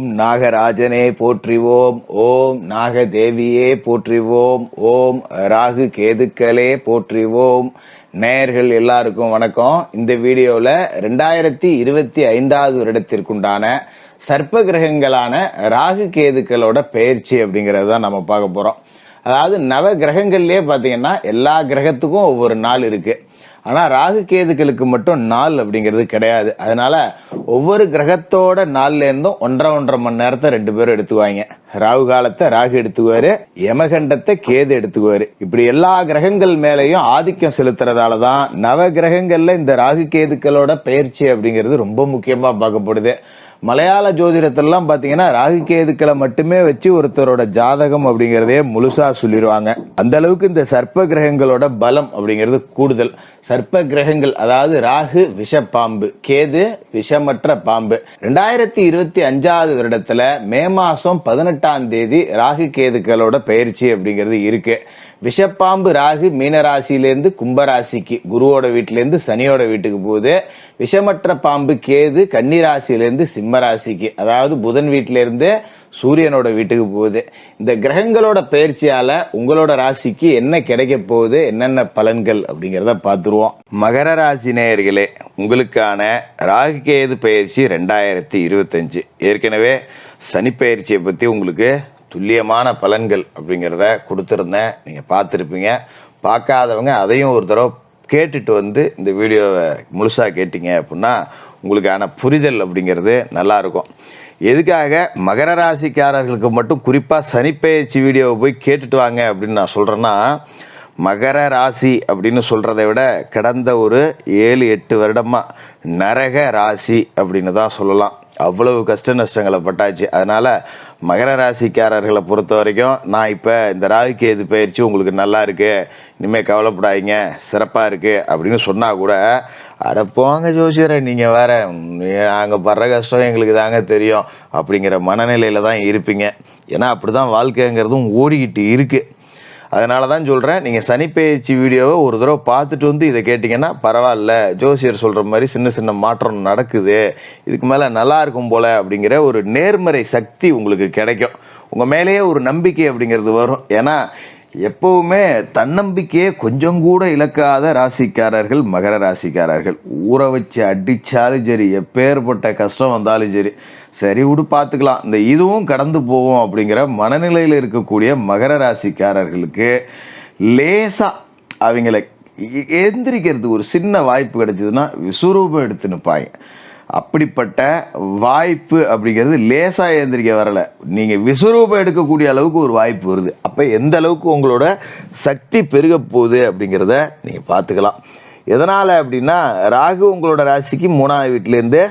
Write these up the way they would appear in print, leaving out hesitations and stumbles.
ஓம் நாகராஜனே போற்றிவோம், ஓம் நாகதேவியே போற்றிவோம், ஓம் ராகு கேதுக்களே போற்றிவோம். நேயர்கள் எல்லாருக்கும் வணக்கம். இந்த வீடியோல 2025வது வருடத்திற்குண்டான சர்ப்ப கிரகங்களான ராகு கேதுக்களோட பெயர்ச்சி அப்படிங்கறது தான் நம்ம பார்க்க போறோம். அதாவது நவ கிரகங்கள்லயே பாத்தீங்கன்னா எல்லா கிரகத்துக்கும் ஒவ்வொரு நாள் இருக்கு. ஆனா ராகு கேதுக்களுக்கு மட்டும் நாள் அப்படிங்கிறது கிடையாது. அதனால ஒவ்வொரு கிரகத்தோட நாள்ல இருந்தும் 1.5 மணி நேரத்தை 2 பேரும் எடுத்துக்குவாங்க. ராகு காலத்தை ராகு எடுத்துக்குவாரு, யமகண்டத்தை கேது எடுத்துக்குவாரு. இப்படி எல்லா கிரகங்கள் மேலையும் ஆதிக்கம் செலுத்துறதாலதான் நவ கிரகங்கள்ல இந்த ராகு கேதுக்களோட பெயர்ச்சி அப்படிங்கிறது ரொம்ப முக்கியமா பார்க்கப்படுது. மலையாள ஜோதிடத்திலாம் பாத்தீங்கன்னா ராகு கேதுக்களை மட்டுமே வச்சு ஒருத்தரோட ஜாதகம் அப்படிங்கறதே முழுசா சொல்லிடுவாங்க. அந்த அளவுக்கு இந்த சர்ப்ப கிரகங்களோட பலம் அப்படிங்கிறது கூடுதல். சர்ப்ப கிரகங்கள் அதாவது ராகு விஷப்பாம்பு, கேது விஷமற்ற பாம்பு. 2025வது வருடத்துல மே மாசம் 18ஆம் தேதி ராகு கேதுக்களோட பெயர்ச்சி அப்படிங்கிறது இருக்கு. விஷப்பாம்பு ராகு மீனராசியிலிருந்து கும்பராசிக்கு, குருவோட வீட்டுல இருந்து சனியோட வீட்டுக்கு போகுது. விஷமற்ற பாம்பு கேது கன்னிராசியிலிருந்து சிம்மராசிக்கு, அதாவது புதன் வீட்டுல இருந்து சூரியனோட வீட்டுக்கு போகுது. இந்த கிரகங்களோட பெயர்ச்சியால உங்களோட ராசிக்கு என்ன கிடைக்க போகுது, என்னென்ன பலன்கள் அப்படிங்கறத பார்த்துருவோம். மகர ராசி நேயர்களே, உங்களுக்கான ராகு கேது பெயர்ச்சி 2025. ஏற்கனவே சனி பெயர்ச்சியை பத்தி உங்களுக்கு துல்லியமான பலன்கள் அப்படிங்கிறத கொடுத்துருந்தேன், நீங்கள் பார்த்துருப்பீங்க. பார்க்காதவங்க அதையும் ஒரு தடவை கேட்டுட்டு வந்து இந்த வீடியோவை முழுசாக கேட்டீங்க அப்படின்னா உங்களுக்கான புரிதல் அப்படிங்கிறது நல்லாயிருக்கும். எதுக்காக மகர ராசிக்காரர்களுக்கு மட்டும் குறிப்பாக சனிப்பெயர்ச்சி வீடியோவை போய் கேட்டுட்டு வாங்க அப்படின்னு நான் சொல்கிறேன்னா, மகர ராசி அப்படின்னு சொல்கிறத விட கடந்த ஒரு 7-8 வருடமாக நரக ராசி அப்படின்னு தான் சொல்லலாம். அவ்வளவு கஷ்ட நஷ்டங்களை பட்டாச்சு. அதனால மகர ராசிக்காரர்களை பொறுத்த வரைக்கும் நான் இப்போ இந்த ராகு கேது பயிற்சி உங்களுக்கு நல்லா இருக்கு, இனிமேல் கவலைப்படாதீங்க, சிறப்பாக இருக்கு அப்படின்னு சொன்னால் கூட அட போங்க ஜோசியரை, நீங்கள் வேற, நாங்கள் படுற கஷ்டம் எங்களுக்கு தாங்க தெரியும் அப்படிங்கிற மனநிலையில் தான் இருப்பீங்க. ஏன்னா அப்படி தான் வாழ்க்கைங்கிறதும் ஓடிக்கிட்டு இருக்குது. அதனால தான் சொல்கிறேன், நீங்கள் சனிப்பெயர்ச்சி வீடியோவை ஒரு தடவை பார்த்துட்டு வந்து இதை கேட்டிங்கன்னா பரவாயில்ல, ஜோசியர் சொல்கிற மாதிரி சின்ன சின்ன மாற்றம் நடக்குது, இதுக்கு மேலே நல்லா இருக்கும் போல் அப்படிங்கிற ஒரு நேர்மறை சக்தி உங்களுக்கு கிடைக்கும். உங்கள் மேலேயே ஒரு நம்பிக்கை அப்படிங்கிறது வரும். ஏன்னா எப்பவுமே தன்னம்பிக்கையே கொஞ்சம் கூட இழக்காத ராசிக்காரர்கள் மகர ராசிக்காரர்கள். ஊற வச்சு அடித்தாலும் சரி, எப்பேற்பட்ட கஷ்டம் வந்தாலும் சரி, சரி விடு பார்த்துக்கலாம், இந்த இதுவும் கடந்து போவோம் அப்படிங்கிற மனநிலையில் இருக்கக்கூடிய மகர ராசிக்காரர்களுக்கு லேசாக அவங்களை எந்திரிக்கிறதுக்கு ஒரு சின்ன வாய்ப்பு கிடைச்சதுன்னா விஸ்வரூபம் எடுத்து நிற்பாங்க. அப்படிப்பட்ட வாய்ப்பு அப்படிங்கிறது லேசாக எந்திரிக்க வரலை, நீங்கள் விஸ்வரூபம் எடுக்கக்கூடிய அளவுக்கு ஒரு வாய்ப்பு வருது. அப்போ எந்த அளவுக்கு உங்களோட சக்தி பெருக போகுது அப்படிங்கிறத நீங்கள் பார்த்துக்கலாம். எதனால் அப்படின்னா, ராகு உங்களோட ராசிக்கு 3ஆம் வீட்டிலேருந்து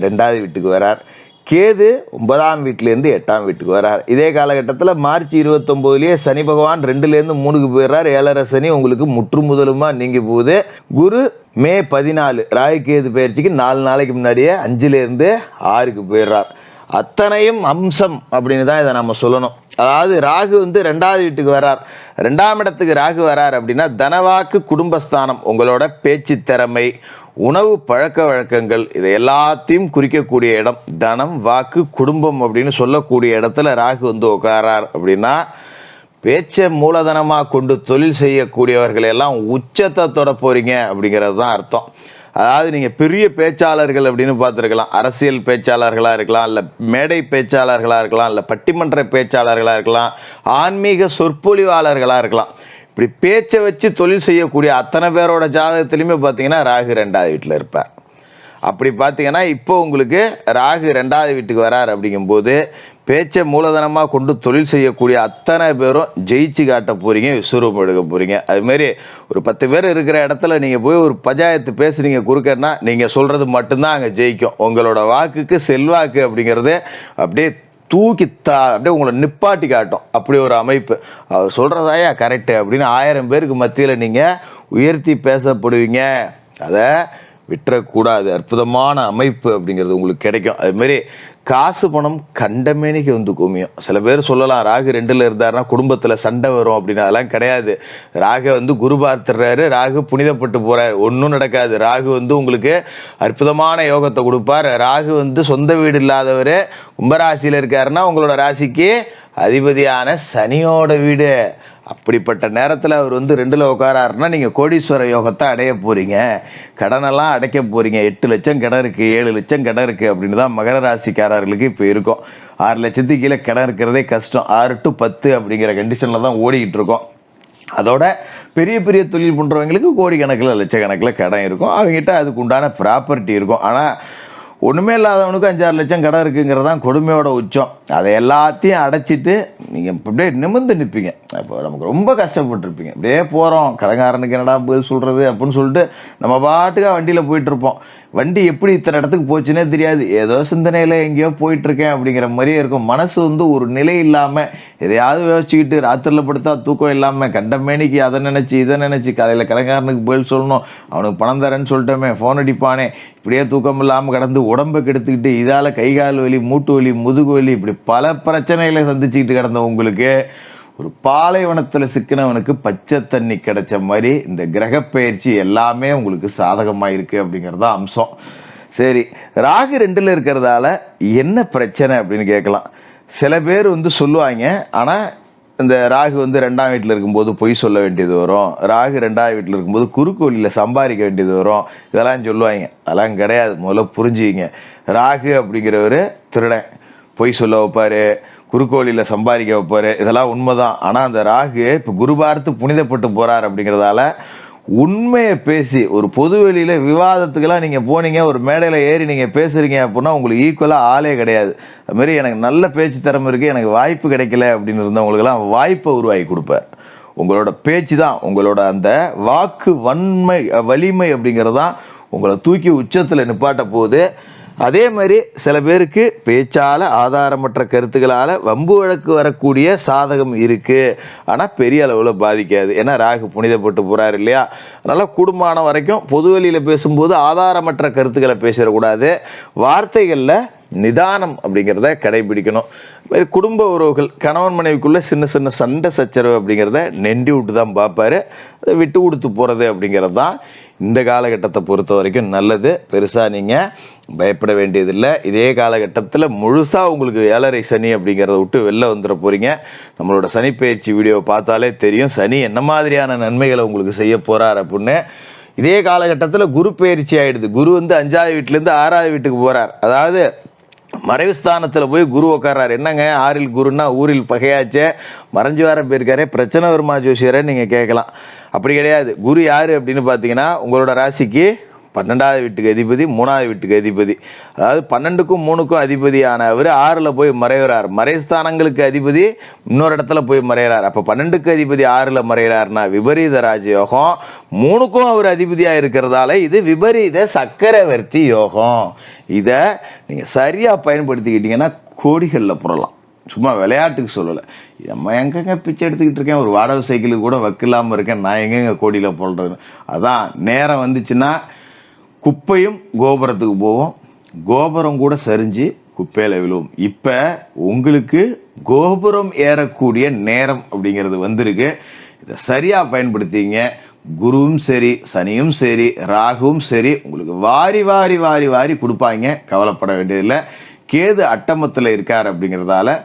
2ஆவது வீட்டுக்கு வரார், கேது 9ஆம் வீட்டிலேருந்து 8ஆம் வீட்டுக்கு வரார். இதே காலகட்டத்தில் மார்ச் 29லேயே சனி பகவான் 2லேருந்து 3க்கு போயிடுறார். 7.5 சனி உங்களுக்கு முற்று முதலுமா நீங்கி போகுது. குரு மே 14 ராகு கேது பயிற்சிக்கு 4 நாளைக்கு முன்னாடியே 5லேருந்து 6க்கு போயிடுறார். அத்தனையும் அம்சம் அப்படின்னு தான் இதை நம்ம சொல்லணும். அதாவது ராகு 2ஆவது வீட்டுக்கு வரார், 2ஆம் இடத்துக்கு ராகு வரார் அப்படின்னா தனவாக்கு குடும்பஸ்தானம், உங்களோட பேச்சு திறமை, உணவு பழக்க வழக்கங்கள், இதை எல்லாத்தையும் குறிக்கக்கூடிய இடம். தனம் வாக்கு குடும்பம் அப்படின்னு சொல்லக்கூடிய இடத்துல ராகு உட்காரார் அப்படின்னா பேச்சை மூலதனமாக கொண்டு தொழில் செய்யக்கூடியவர்கள் எல்லாம் உச்சத்தை தொட போறீங்க அப்படிங்கிறது தான் அர்த்தம். அதாவது நீங்கள் பெரிய பேச்சாளர்கள் அப்படின்னு பார்த்துருக்கலாம், அரசியல் பேச்சாளர்களாக இருக்கலாம், இல்லை மேடை பேச்சாளர்களாக இருக்கலாம், இல்லை பட்டிமன்ற பேச்சாளர்களாக இருக்கலாம், ஆன்மீக சொற்பொழிவாளர்களாக இருக்கலாம். இப்படி பேச்சை வச்சு தொழில் செய்யக்கூடிய அத்தனை பேரோட ஜாதகத்திலையுமே பார்த்தீங்கன்னா ராகு 2ஆவது வீட்டில் இருப்பார். அப்படி பார்த்தீங்கன்னா இப்போ உங்களுக்கு ராகு 2ஆவது வீட்டுக்கு வரார் அப்படிங்கும்போது பேச்சை மூலதனமாக கொண்டு தொழில் செய்யக்கூடிய அத்தனை பேரும் ஜெயிச்சு காட்ட போகிறீங்க, விஸ்வரூபம் எடுக்க போகிறீங்க. அதுமாரி ஒரு 10 பேர் இருக்கிற இடத்துல நீங்கள் போய் ஒரு பஞ்சாயத்து பேசுகிறீங்க குறுக்கன்னா, நீங்கள் சொல்கிறது மட்டும்தான் அங்கே ஜெயிக்கும். உங்களோட வாக்குக்கு செல்வாக்கு அப்படிங்கிறது அப்படியே தூக்கி அப்படியே உங்களை நிப்பாட்டி காட்டும். அப்படி ஒரு அமைப்பு. அவர் சொல்கிறதாயா கரெக்டு அப்படின்னு 1000 பேருக்கு மத்தியில் நீங்கள் உயர்த்தி பேசப்படுவீங்க. அதை விட்டுறக்கூடாது. அற்புதமான அமைப்பு அப்படிங்கிறது உங்களுக்கு கிடைக்கும். அதுமாரி காசு பணம் கண்டமேனிக்கு வந்து குமியும். சில பேர் சொல்லலாம் ராகு 2ல் இருந்தாருன்னா குடும்பத்தில் சண்டை வரும் அப்படின்னு. அதெல்லாம் கிடையாது. ராகு வந்து குரு பார்த்துடுறாரு, ராகு புனிதப்பட்டு போறாரு, ஒன்றும் நடக்காது. ராகு வந்து உங்களுக்கு அற்புதமான யோகத்தை கொடுப்பார். ராகு வந்து சொந்த வீடு இல்லாதவர் கும்பராசியில் இருக்காருன்னா உங்களோட ராசிக்கு அதிபதியான சனியோட வீடு. அப்படிப்பட்ட நேரத்தில் அவர் வந்து 2ல் உட்காராருன்னா நீங்கள் கோடீஸ்வர யோகத்தை அடைய போகிறீங்க. கடனெல்லாம் அடைக்க போகிறீங்க. 8 லட்சம் கடன் இருக்குது, 7 லட்சம் கடன் இருக்குது அப்படின்னு தான் மகர ராசிக்காரர்களுக்கு இப்போ இருக்கும். 6 லட்சத்துக்கு கீழே கடன் இருக்கிறதே கஷ்டம். 6 to 10 அப்படிங்கிற கண்டிஷனில் தான் ஓடிக்கிட்டு இருக்கோம். அதோட பெரிய பெரிய தொழில் பண்ணுறவங்களுக்கு கோடிக்கணக்கில் லட்சக்கணக்கில் கடன் இருக்கும். அவங்ககிட்ட அதுக்கு உண்டான ப்ராப்பர்ட்டி இருக்கும். ஆனால் ஒன்றுமே இல்லாதவனுக்கு 5-6 லட்சம் கடன் இருக்குங்கிறது தான் கொடுமையோட உச்சம். அதை எல்லாத்தையும் அடைச்சிட்டு நீங்கள் அப்படியே நிமிர்ந்து நிற்பீங்க. இப்போ நமக்கு ரொம்ப கஷ்டப்பட்டுருப்பீங்க. அப்படியே போகிறோம், கடங்காரனுக்கு என்னடா பதில் சொல்கிறது அப்படின்னு சொல்லிட்டு நம்ம பாட்டுக்காக வண்டியில் போயிட்டுருப்போம். வண்டி எப்படி இத்தனை இடத்துக்கு போச்சுன்னே தெரியாது. ஏதோ சிந்தனையில் எங்கேயோ போயிட்டுருக்கேன் அப்படிங்கிற மாதிரியே இருக்கும். மனசு வந்து ஒரு நிலை இல்லாமல் எதையாவது யோசிச்சுக்கிட்டு ராத்திரியில் படுத்தா தூக்கம் இல்லாமல் கண்டமேனிக்கு அதை நினச்சி இதை நினச்சி காலையில் கடங்காரனுக்கு பதில் சொல்லணும், அவனுக்கு பணம் தரேன்னு சொல்லிட்டோமே, ஃபோன் அடிப்பானே, இப்படியே தூக்கம் இல்லாமல் கடந்து உடம்பை கெடுத்துக்கிட்டு இதால் கை கால் வலி, மூட்டு வலி, முதுகு வலி, இப்படி பல பிரச்சனைகளை சந்திச்சுக்கிட்டு கிடந்த உங்களுக்கு ஒரு பாலைவனத்தில் சிக்கினவனுக்கு பச்சை தண்ணி கிடைச்ச மாதிரி இந்த கிரகப்பெயர்ச்சி எல்லாமே உங்களுக்கு சாதகமாக இருக்குது அப்படிங்கிறது தான் அம்சம். சரி, ராகு 2ல் இருக்கிறதால என்ன பிரச்சனை அப்படின்னு கேட்கலாம். சில பேர் வந்து சொல்லுவாங்க, ஆனால் இந்த ராகு வந்து 2ஆம் வீட்டில் இருக்கும்போது பொய் சொல்ல வேண்டியது வரும், ராகு 2ஆம் வீட்டில் இருக்கும்போது குறுக்கு வழியில் சம்பாதிக்க வேண்டியது வரும், இதெல்லாம் சொல்லுவாங்க. அதெல்லாம் கிடையாது. முதல்ல புரிஞ்சுக்கிங்க. ராகு அப்படிங்கிறவர் திருடன், பொய் சொல்ல வைப்பார், குறுக்கோளியில் சம்பாதிக்க வைப்பார், இதெல்லாம் உண்மைதான். ஆனால் அந்த ராகு இப்போ குரு பார்த்து புனிதப்பட்டு போகிறார் அப்படிங்கிறதால உண்மையை பேசி ஒரு பொது வெளியில் விவாதத்துக்கெல்லாம் நீங்கள் போனீங்க, ஒரு மேடையில் ஏறி நீங்கள் பேசுகிறீங்க அப்படின்னா உங்களுக்கு ஈக்குவலாக ஆளே கிடையாது. அதுமாரி எனக்கு நல்ல பேச்சு திறமை இருக்குது, எனக்கு வாய்ப்பு கிடைக்கல அப்படின்னு இருந்தவங்களுக்கெல்லாம் வாய்ப்பை உருவாக்கி கொடுப்பார். உங்களோட பேச்சு தான், உங்களோட அந்த வாக்கு வலிமை அப்படிங்கிறது தான் உங்களை தூக்கி உச்சத்தில் நிப்பாட்ட போகுது. அதே மாதிரி சில பேருக்கு பேச்சால் ஆதாரமற்ற கருத்துக்களால் வம்பு வழக்கு வரக்கூடிய சாதகம் இருக்குது. ஆனால் பெரிய அளவில் பாதிக்காது. ஏன்னா ராகு புனிதப்பட்டு போகிறார் இல்லையா. அதனால் குடும்பமான வரைக்கும் பொதுவெளியில் பேசும்போது ஆதாரமற்ற கருத்துக்களை பேசிடக்கூடாது. வார்த்தைகளில் நிதானம் அப்படிங்கிறத கடைபிடிக்கணும். குடும்ப உறவுகள் கணவன் மனைவிக்குள்ளே சின்ன சின்ன சண்டை சச்சரவு அப்படிங்கிறத நெண்டி விட்டு தான் பார்ப்பார். அதை விட்டு கொடுத்து போகிறது அப்படிங்கிறது தான் இந்த காலகட்டத்தை பொறுத்த வரைக்கும் நல்லது. பெருசாக நீங்கள் பயப்பட வேண்டியதில்லை. இதே காலகட்டத்தில் முழுசாக உங்களுக்கு 7.5 சனி அப்படிங்கிறத விட்டு வெளில வந்துட போகிறீங்க. நம்மளோட சனிப்பெயர்ச்சி வீடியோவை பார்த்தாலே தெரியும் சனி என்ன மாதிரியான நன்மைகளை உங்களுக்கு செய்ய போகிறார் அப்படின்னு. இதே காலகட்டத்தில் குரு பயிற்சி ஆகிடுது. குரு வந்து 5ஆவது வீட்டிலேருந்து 6ஆவது வீட்டுக்கு போகிறார். அதாவது மறைவு ஸ்தானத்தில் போய் குரு உட்கார்றாரு. என்னங்க 6ல் குருன்னா ஊரில் பகையாச்சே, மறைஞ்சு வர போயிருக்காரே, பிரச்சனை வருமா ஜோசியரை நீங்கள் கேட்கலாம். அப்படி கிடையாது. குரு யார் அப்படின்னு பார்த்தீங்கன்னா உங்களோட ராசிக்கு 12ஆவது வீட்டுக்கு அதிபதி, 3ஆவது வீட்டுக்கு அதிபதி. அதாவது 12க்கும் 3க்கும் அதிபதியான அவர் 6ல் போய் மறைகிறார். மறைஸ்தானங்களுக்கு அதிபதி இன்னொரு இடத்துல போய் மறைகிறார். அப்போ 12க்கு அதிபதி 6ல் மறைகிறார்னா விபரீத ராஜயோகம். 3க்கும் அவர் அதிபதியாக இருக்கிறதால இது விபரீத சக்கரவர்த்தி யோகம். இதை நீங்கள் சரியாக பயன்படுத்திக்கிட்டீங்கன்னா கோடிகளில் புரலாம். சும்மா விளையாட்டுக்கு சொல்லலை. நம்ம எங்கெங்க பிச்சை எடுத்துக்கிட்டு இருக்கேன், ஒரு வாடகை சைக்கிளுக்கு கூட வக்கில்லாமல் இருக்கேன், நான் எங்கெங்க கோடியில் போடுறது. அதான் நேரம் வந்துச்சுன்னா குப்பையும் கோபுரத்துக்கு போவோம், கோபுரம் கூட சரிஞ்சு குப்பையில் விழுவும். இப்போ உங்களுக்கு கோபுரம் ஏறக்கூடிய நேரம் அப்படிங்கிறது வந்திருக்கு. இதை சரியாக பயன்படுத்திங்க. குருவும் சரி, சனியும் சரி, ராகுவும் சரி உங்களுக்கு வாரி வாரி வாரி வாரி கொடுப்பாங்க. கவலைப்பட வேண்டியதில்லை. கேது அட்டமத்தில் இருக்கார் அப்படிங்கிறதால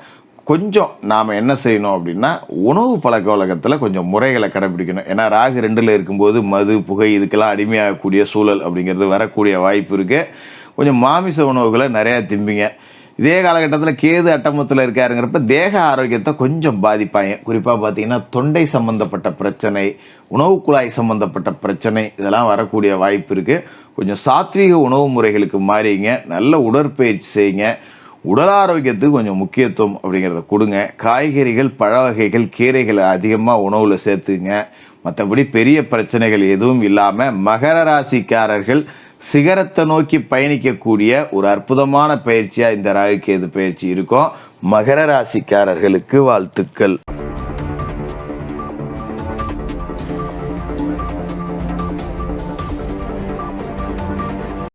கொஞ்சம் நாம் என்ன செய்யணும் அப்படின்னா உணவு பழக்க வழக்கத்தில் கொஞ்சம் முறைகளை கடைபிடிக்கணும். ஏன்னா ராகு 2ல் இருக்கும்போது மது புகை இதுக்கெல்லாம் அடிமையாகக்கூடிய சூழல் அப்படிங்கிறது வரக்கூடிய வாய்ப்பு இருக்குது. கொஞ்சம் மாமிச உணவுகளை நிறையா திம்பிங்க. இதே காலகட்டத்தில் கேது அட்டமத்தில் இருக்காருங்கிறப்ப தேக ஆரோக்கியத்தை கொஞ்சம் பாதிப்பாங்க. குறிப்பாக பார்த்தீங்கன்னா தொண்டை சம்மந்தப்பட்ட பிரச்சனை, உணவு குழாய் சம்மந்தப்பட்ட பிரச்சனை, இதெல்லாம் வரக்கூடிய வாய்ப்பு இருக்குது. கொஞ்சம் சாத்வீக உணவு முறைகளுக்கு மாறிங்க. நல்ல உடற்பயிற்சி செய்யுங்க. உடல் ஆரோக்கியத்துக்கு கொஞ்சம் முக்கியத்துவம் அப்படிங்கிறத கொடுங்க. காய்கறிகள், பழ வகைகள், கீரைகளை அதிகமாக உணவில் சேர்த்துங்க. மற்றபடி பெரிய பிரச்சனைகள் எதுவும் இல்லாமல் மகர ராசிக்காரர்கள் சிகரத்தை நோக்கி பயணிக்கக்கூடிய ஒரு அற்புதமான பயிற்சியாக இந்த ராகு கேது பயிற்சி இருக்கும். மகர ராசிக்காரர்களுக்கு வாழ்த்துக்கள்.